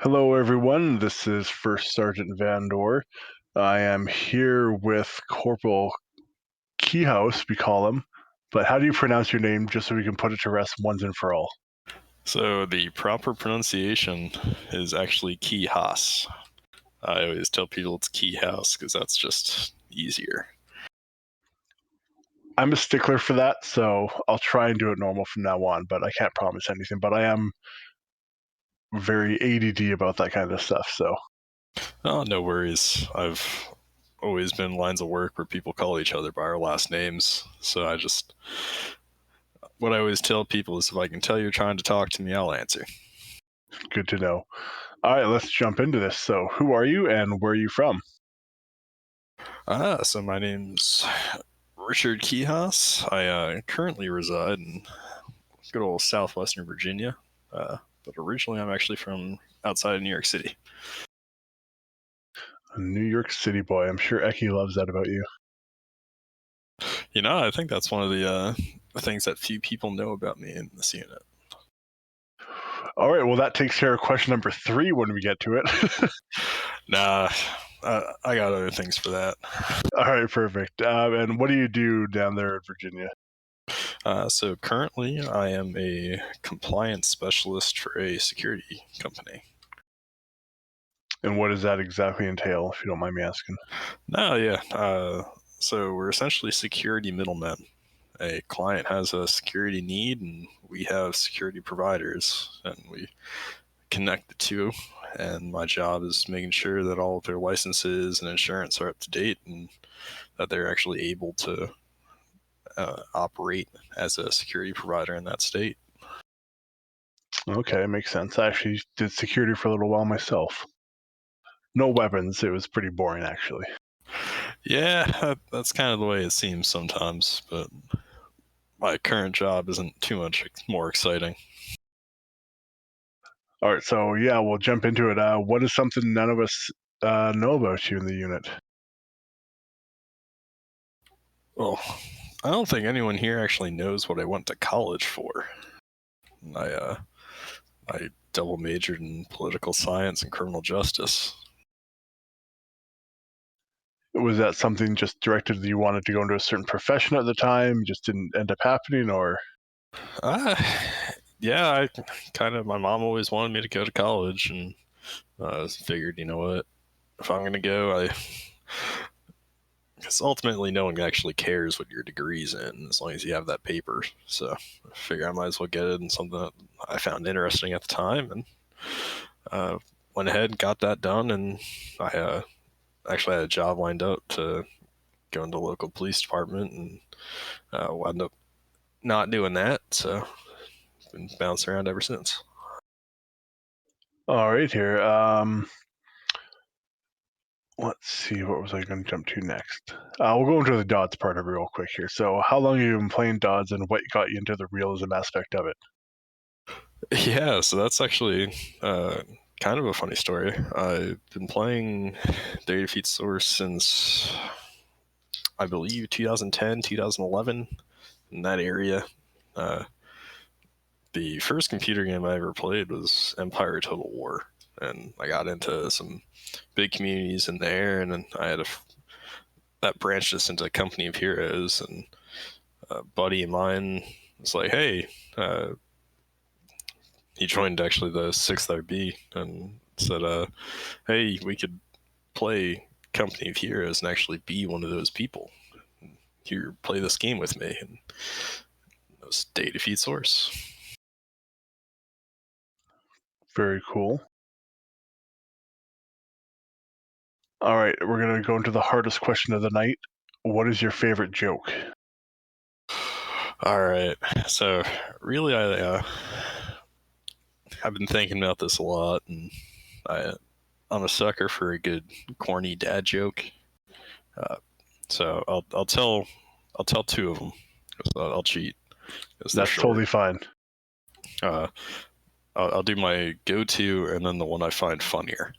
Hello, everyone. This is First Sergeant VanDoor. I am here with Corporal Kuehhas, we call him. But how do you pronounce your name, just so we can put it to rest once and for all? So the proper pronunciation is actually Kuehhas. I always tell people it's Kuehhas because that's just easier. I'm a stickler for that, so I'll try and do it normal from now on, but I can't promise anything. But I am very ADD about that kind of stuff, so. Oh, no worries. I've always been in lines of work where people call each other by our last names. So what I always tell people is if I can tell you're trying to talk to me, I'll answer. Good to know. All right, let's jump into this. So, who are you and where are you from? So my name's Richard Kuehhas. I currently reside in good old southwestern Virginia, but originally I'm actually from outside of New York City. A New York City boy. I'm sure Eki loves that about you. I think that's one of the things that few people know about me in this unit. All right, well, that takes care of question number 3 when we get to it. Nah, I got other things for that. All right, perfect. And what do you do down there in Virginia? So currently, I am a compliance specialist for a security company. And what does that exactly entail, if you don't mind me asking? No, yeah. So we're essentially security middlemen. A client has a security need, and we have security providers, and we connect the two. And my job is making sure that all of their licenses and insurance are up to date, and that they're actually able to operate as a security provider in that state. Okay, makes sense. I actually did security for a little while myself. No weapons. It was pretty boring, actually. Yeah, that's kind of the way it seems sometimes, but my current job isn't too much more exciting. All right, so yeah, we'll jump into it. What is something none of us know about you in the unit? Well, I don't think anyone here actually knows what I went to college for. I I double majored in political science and criminal justice. Was that something just directed that you wanted to go into a certain profession at the time, just didn't end up happening, or? Uh, yeah, my mom always wanted me to go to college, and I figured, you know what, if I'm gonna go, because ultimately no one actually cares what your degree's in as long as you have that paper. So I figure I might as well get it in something that I found interesting at the time, and uh, went ahead and got that done. And I actually had a job lined up to go into the local police department, and wound up not doing that. So been bouncing around ever since. All right, here. Let's see, what was I going to jump to next? We'll go into the Dodds part of it real quick here. So, how long have you been playing Dodds, and what got you into the realism aspect of it? Yeah, so that's actually kind of a funny story. I've been playing Data Feed Source since I believe 2010, 2011, in that area. Uh, the first computer game I ever played was Empire Total War, and I got into some big communities in there, and then that branched us into a Company of Heroes, and a buddy of mine was like, "Hey," he joined actually the Sixth IB and said, "Hey, we could play Company of Heroes and actually be one of those people. Here, play this game with me." And it was Data Feed Source. Very cool. All right, we're going to go into the hardest question of the night. What is your favorite joke? All right, so really, I've been thinking about this a lot, and I I'm a sucker for a good corny dad joke. Uh, so I'll tell two of them. I'll cheat because they're That's short. totally fine. Uh, I'll do my go-to and then the one I find funnier.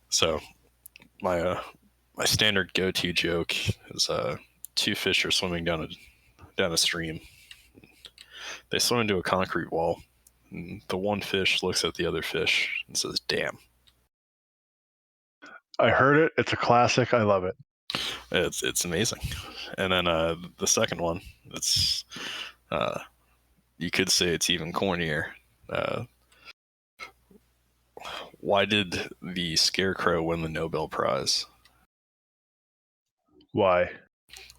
So my my standard go-to joke is two fish are swimming down a stream. They swim into a concrete wall, And the one fish looks at the other fish and says, "Damn." I heard it. It's a classic. I love it. It's amazing. And then the second one, it's uh, you could say it's even cornier. Uh, why did the Scarecrow win the Nobel Prize? Why?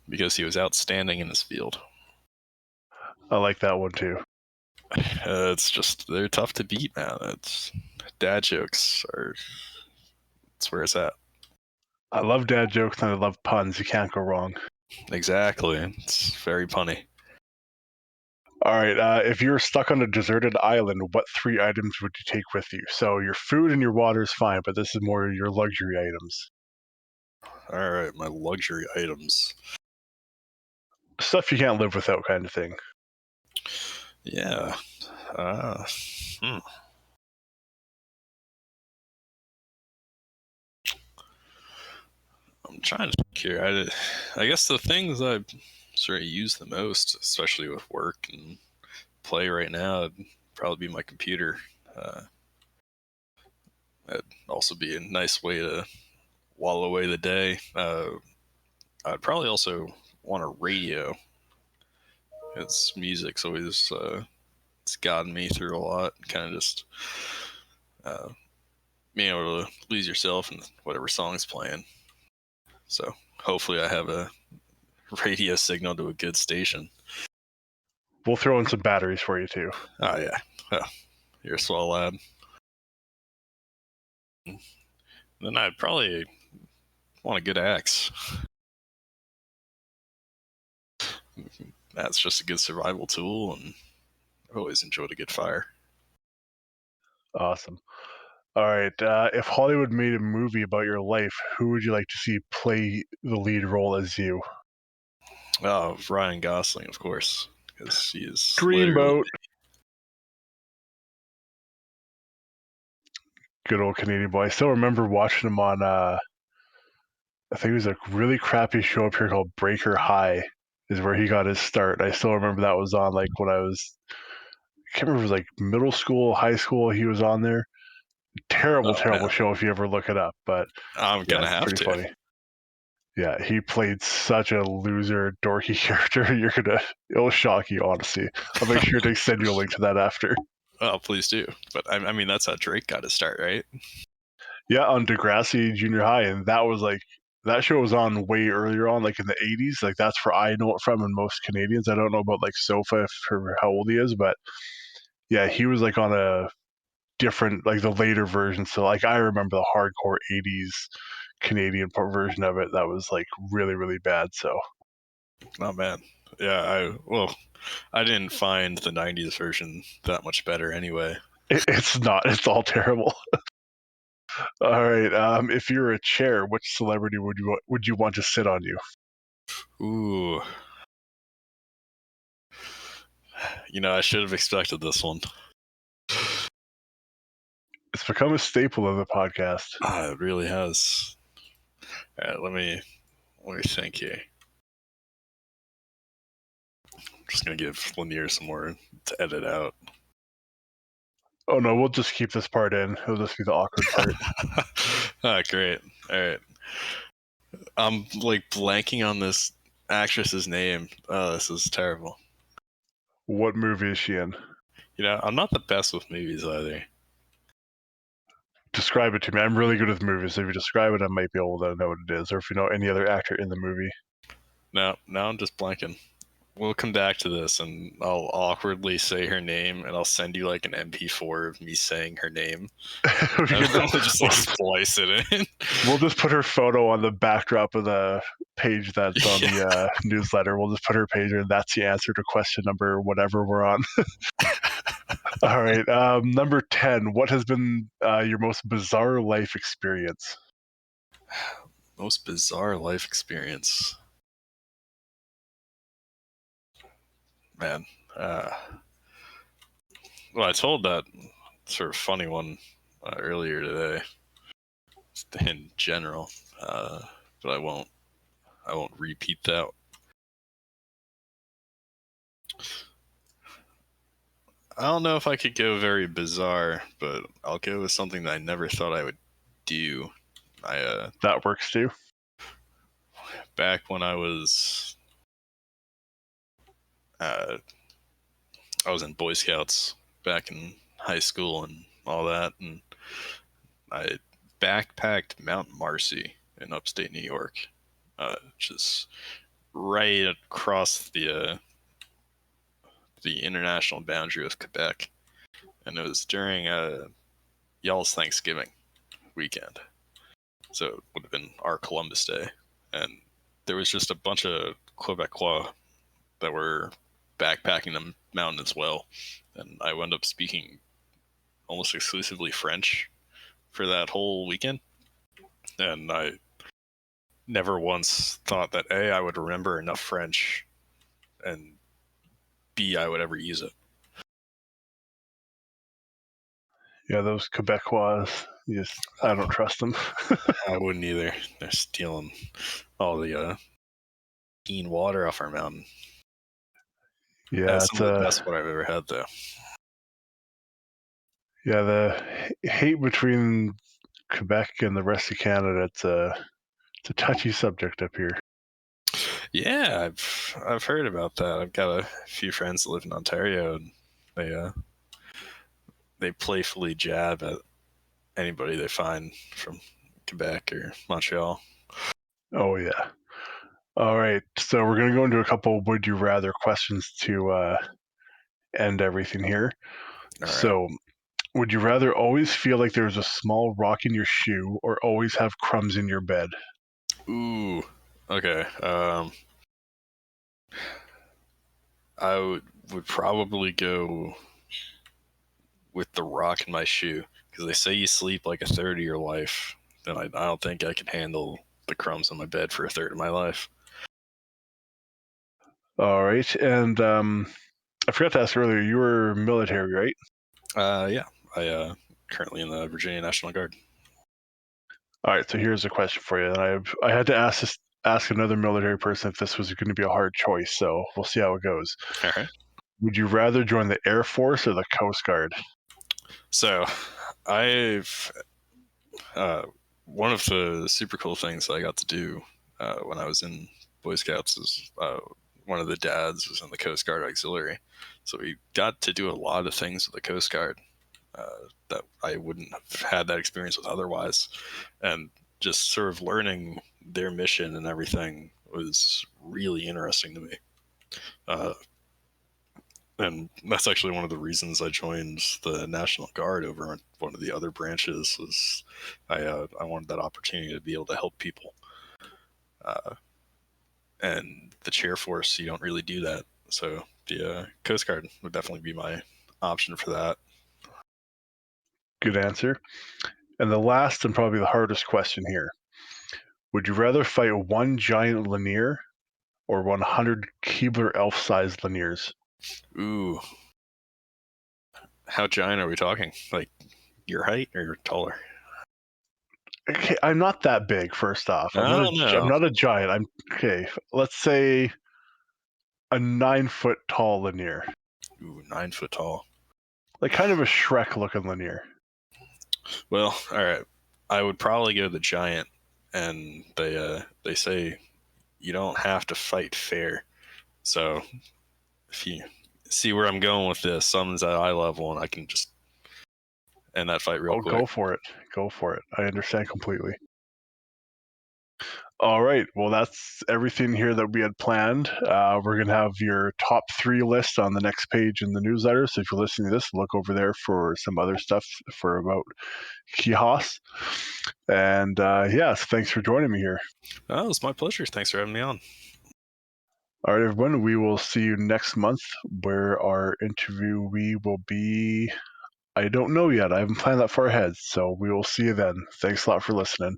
Because he was outstanding in his field. I like that one too. It's just they're tough to beat, man. It's dad jokes are it's where it's at. I love dad jokes and I love puns. You can't go wrong. Exactly. It's very punny. All right. If you're stuck on a deserted island, what three items would you take with you? So your food and your water is fine, but this is more your luxury items. All right, my luxury items. Stuff you can't live without, kind of thing. Yeah. Uh, hmm. I'm trying to think here. I guess the things I sort of use the most, especially with work and play right now, would probably be my computer. Uh, that'd also be a nice way to while away the day. I'd probably also want a radio. It's music's always it's gotten me through a lot. Kind of just uh, being able to lose yourself in whatever song's playing. So hopefully I have a radio signal to a good station. We'll throw in some batteries for you too. Oh yeah, oh, you're a swell lad. Then I'd probably want a good axe. That's just a good survival tool, and I've always enjoyed a good fire. Awesome. All right. If Hollywood made a movie about your life, who would you like to see play the lead role as you? Oh, Ryan Gosling, of course, because he is literally. Dreamboat. Good old Canadian boy. I still remember watching him on, I think it was a really crappy show up here called Breaker High, is where he got his start. I still remember that was on like when I can't remember if it was like middle school, high school. He was on there. Terrible, Oh terrible man, show if you ever look it up. But I'm yeah, gonna it's have pretty to. funny. Yeah, he played such a loser, dorky character. It'll shock you, honestly. I'll make sure to send you a link to that after. Oh, please do. But I mean, that's how Drake got his start, right? Yeah, on Degrassi Junior High, and that was like that show was on way earlier on, like in the '80s. Like that's where I know it from, and most Canadians. I don't know about like Sofa for how old he is, but yeah, he was like on a different, like the later version. So like I remember the hardcore '80s Canadian version of it. That was like really, really bad. So Oh man, yeah. I didn't find the '90s version that much better anyway. it's not. It's all terrible. All right. If you're a chair, which celebrity would you want to sit on you? Ooh, I should have expected this one. It's become a staple of the podcast. Ah, it really has. All right, let me think here. I'm just gonna give Lanier some more to edit out. Oh no, we'll just keep this part in. It'll just be the awkward part. Ah, great. All right. I'm like blanking on this actress's name. Oh, this is terrible. What movie is she in? I'm not the best with movies either. Describe it to me. I'm really good with movies. So if you describe it, I might be able to know what it is, or if you know any other actor in the movie. No, now I'm just blanking. We'll come back to this and I'll awkwardly say her name and I'll send you like an MP4 of me saying her name. And then we'll just like splice it in. We'll just put her photo on the backdrop of the page that's on Yeah. the newsletter. We'll just put her page, and that's the answer to question number whatever we're on. All right. Number 10. What has been your most bizarre life experience? Most bizarre life experience. Man. Uh, well, I told that sort of funny one earlier today in general, but I won't. I won't repeat that. I don't know if I could go very bizarre, but I'll go with something that I never thought I would do. I That works too. Back when uh, I was in Boy Scouts back in high school and all that, and I backpacked Mount Marcy in upstate New York, which is right across the international boundary with Quebec, and it was during y'all's Thanksgiving weekend, so it would have been our Columbus Day, and there was just a bunch of Quebecois that were backpacking the mountain as well, and I wound up speaking almost exclusively French for that whole weekend, and I never once thought that A, I would remember enough French, and B, I would ever use it. Yeah, those Quebecois, I don't trust them. I wouldn't either. They're stealing all the keen water off our mountain. Yeah, That's it's some of the best water I've ever had, though. the hate between Quebec and the rest of Canada. It's a touchy subject up here. Yeah, I've heard about that. I've got a few friends that live in Ontario, and they playfully jab at anybody they find from Quebec or Montreal. Oh yeah. All right, so we're gonna go into a couple would you rather questions to end everything here. All right. So, would you rather always feel like there's a small rock in your shoe, or always have crumbs in your bed? Ooh. Okay. I would probably go with the rock in my shoe because they say you sleep like a third of your life. Then I don't think I can handle the crumbs on my bed for a third of my life. All right, and I forgot to ask earlier. You were military, right? Yeah. I currently in the Virginia National Guard. All right, so here's a question for you. And I had to ask another military person if this was going to be a hard choice. So we'll see how it goes. All right. Would you rather join the Air Force or the Coast Guard? So I've one of the super cool things I got to do when I was in Boy Scouts is one of the dads was in the Coast Guard Auxiliary, so we got to do a lot of things with the Coast Guard that I wouldn't have had that experience with otherwise, and just sort of learning their mission and everything was really interesting to me. Uh, and that's actually one of the reasons I joined the National Guard over one of the other branches. Was I wanted that opportunity to be able to help people, uh, and the chair force you don't really do that. So the Coast Guard would definitely be my option for that. Good answer. And the last and probably the hardest question here. Would you rather fight one giant Lanier or 100 Keebler elf-sized Laniers? Ooh, how giant are we talking? Like your height or taller? Okay, I'm not that big. First off, I don't I'm know. not a giant. I'm okay. Let's say a 9 foot tall Lanier, Ooh, 9 foot tall. like kind of a Shrek looking Lanier. Well, all right. I would probably go the giant, and they say you don't have to fight fair. So if you see where I'm going with this, someone's at eye level, and I can just end that fight real Oh, quick. go for it. Go for it. I understand completely. All right. Well, that's everything here that we had planned. We're going to have your top 3 list on the next page in the newsletter. So if you're listening to this, look over there for some other stuff for about Kuehhas. And so thanks for joining me here. Oh, it was my pleasure. Thanks for having me on. All right, everyone. We will see you next month where our interviewee will be. I don't know yet. I haven't planned that far ahead. So we will see you then. Thanks a lot for listening.